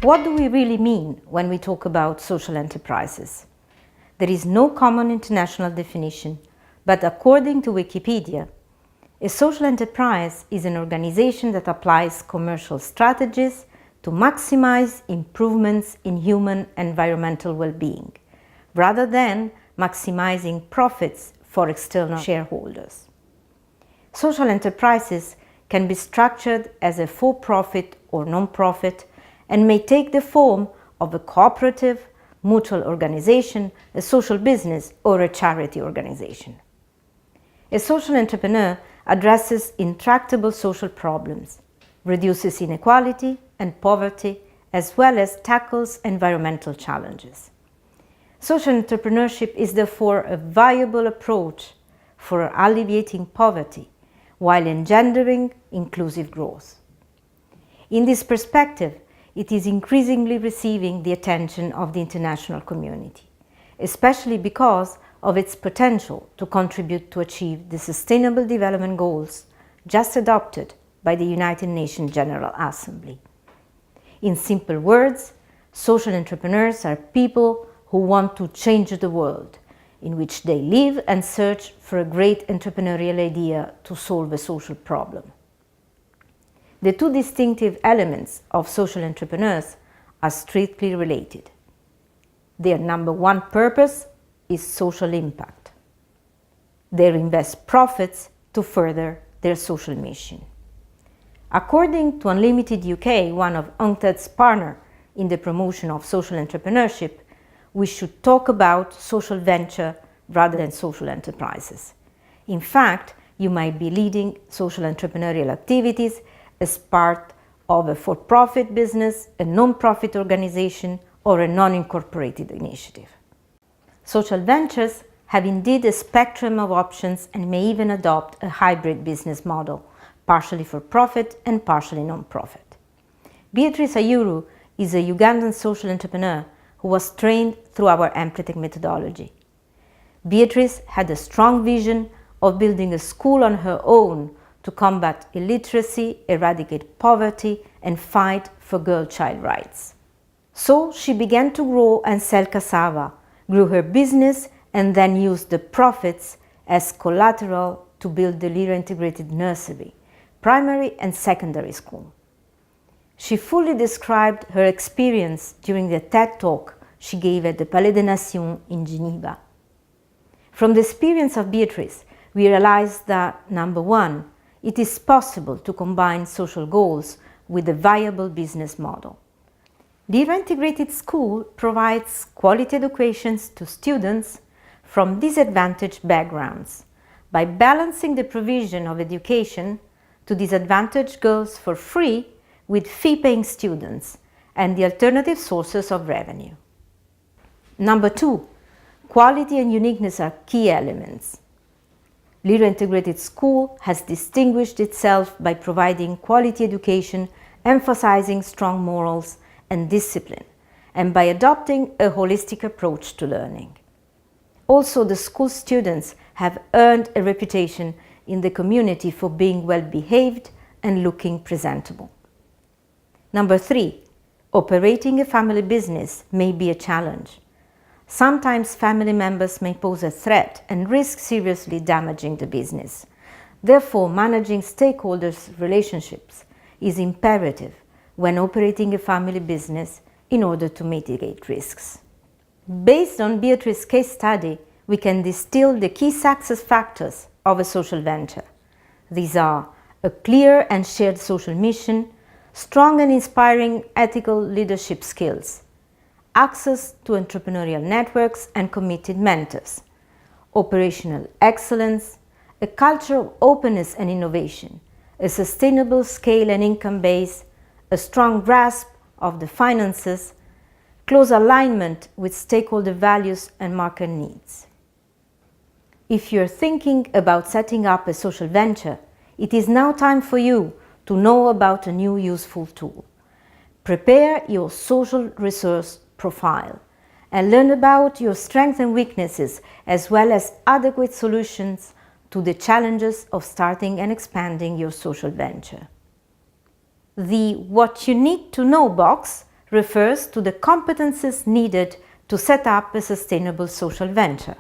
What do we really mean when we talk about social enterprises? There is no common international definition, but according to Wikipedia, a social enterprise is an organization that applies commercial strategies to maximize improvements in human and environmental well-being, rather than maximizing profits for external shareholders. Social enterprises can be structured as a for-profit or non-profit and may take the form of a cooperative, mutual organization, a social business, or a charity organization. A social entrepreneur addresses intractable social problems, reduces inequality and poverty, as well as tackles environmental challenges. Social entrepreneurship is therefore a viable approach for alleviating poverty while engendering inclusive growth. In this perspective, it is increasingly receiving the attention of the international community, especially because of its potential to contribute to achieve the Sustainable Development Goals just adopted by the United Nations General Assembly. In simple words, social entrepreneurs are people who want to change the world in which they live and search for a great entrepreneurial idea to solve a social problem. The two distinctive elements of social entrepreneurs are strictly related. Their number one purpose is social impact. They invest profits to further their social mission. According to Unlimited UK, one of UNCTAD's partners in the promotion of social entrepreneurship, we should talk about social venture rather than social enterprises. In fact, you might be leading social entrepreneurial activities as part of a for-profit business, a non-profit organization, or a non-incorporated initiative. Social ventures have indeed a spectrum of options and may even adopt a hybrid business model, partially for-profit and partially non-profit. Beatrice Ayuru is a Ugandan social entrepreneur who was trained through our Empathic methodology. Beatrice had a strong vision of building a school on her own to combat illiteracy, eradicate poverty, and fight for girl-child rights. So she began to grow and sell cassava, grew her business, and then used the profits as collateral to build the Lira Integrated Nursery, primary and secondary school. She fully described her experience during the TED Talk she gave at the Palais des Nations in Geneva. From the experience of Beatrice, we realized that, number one, it is possible to combine social goals with a viable business model. Lira Integrated School provides quality educations to students from disadvantaged backgrounds by balancing the provision of education to disadvantaged girls for free with fee-paying students and the alternative sources of revenue. Number two, quality and uniqueness are key elements. Lira Integrated School has distinguished itself by providing quality education, emphasizing strong morals and discipline, and by adopting a holistic approach to learning. Also, the school students have earned a reputation in the community for being well-behaved and looking presentable. Number three, operating a family business may be a challenge. Sometimes family members may pose a threat and risk seriously damaging the business. Therefore, managing stakeholders' relationships is imperative when operating a family business in order to mitigate risks. Based on Beatrice's case study, we can distill the key success factors of a social venture. These are a clear and shared social mission, strong and inspiring ethical leadership skills, access to entrepreneurial networks and committed mentors, operational excellence, a culture of openness and innovation, a sustainable scale and income base, a strong grasp of the finances, close alignment with stakeholder values and market needs. If you're thinking about setting up a social venture, it is now time for you to know about a new useful tool. Prepare your social resource profile and learn about your strengths and weaknesses as well as adequate solutions to the challenges of starting and expanding your social venture. The What You Need to Know box refers to the competences needed to set up a sustainable social venture.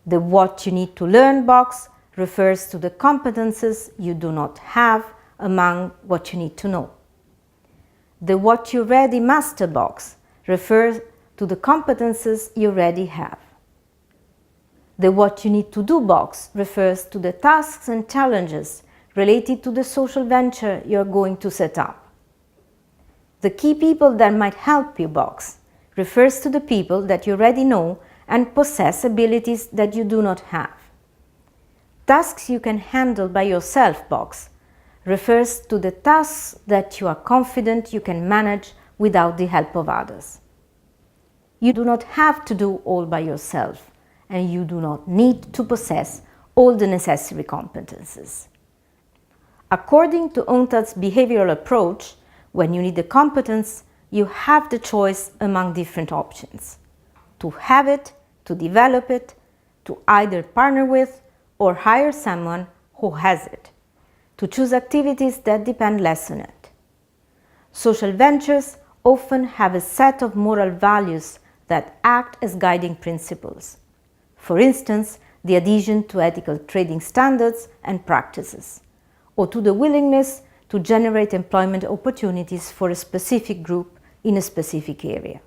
The what you need to learn box refers to the competences you do not have among what you need to know. The what you already master box refers to the competences you already have. The what you need to do box refers to the tasks and challenges related to the social venture you are going to set up. The key people that might help you box refers to the people that you already know and possess abilities that you do not have. Tasks you can handle by yourself box refers to the tasks that you are confident you can manage without the help of others. You do not have to do all by yourself, and you do not need to possess all the necessary competences. According to UNCTAD's behavioral approach, when you need a competence, you have the choice among different options: to have it, to develop it, to either partner with or hire someone who has it, to choose activities that depend less on it. Social ventures often have a set of moral values that act as guiding principles. For instance, the adhesion to ethical trading standards and practices, or to the willingness to generate employment opportunities for a specific group in a specific area.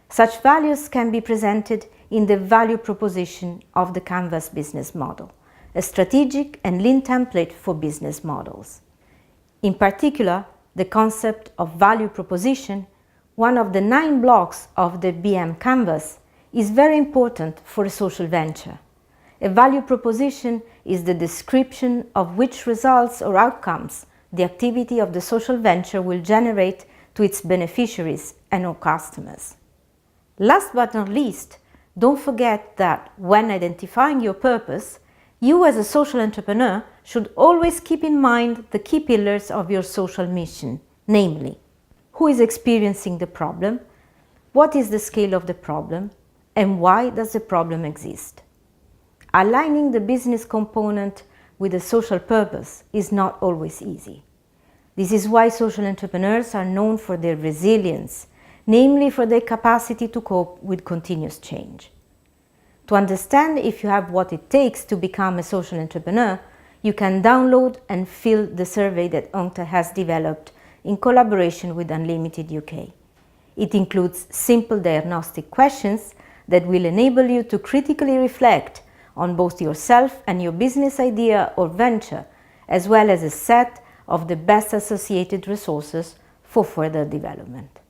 Such values can be presented in the value proposition of the Canvas business model, a strategic and lean template for business models. In particular, the concept of value proposition, one of the 9 blocks of the BM Canvas, is very important for a social venture. A value proposition is the description of which results or outcomes the activity of the social venture will generate to its beneficiaries and or customers. Last but not least, don't forget that when identifying your purpose, you as a social entrepreneur should always keep in mind the key pillars of your social mission, namely, who is experiencing the problem, what is the scale of the problem, and why does the problem exist. Aligning the business component with the social purpose is not always easy. This is why social entrepreneurs are known for their resilience, namely for their capacity to cope with continuous change. To understand if you have what it takes to become a social entrepreneur, you can download and fill the survey that UNCTAD has developed in collaboration with Unlimited UK. It includes simple diagnostic questions that will enable you to critically reflect on both yourself and your business idea or venture, as well as a set of the best associated resources for further development.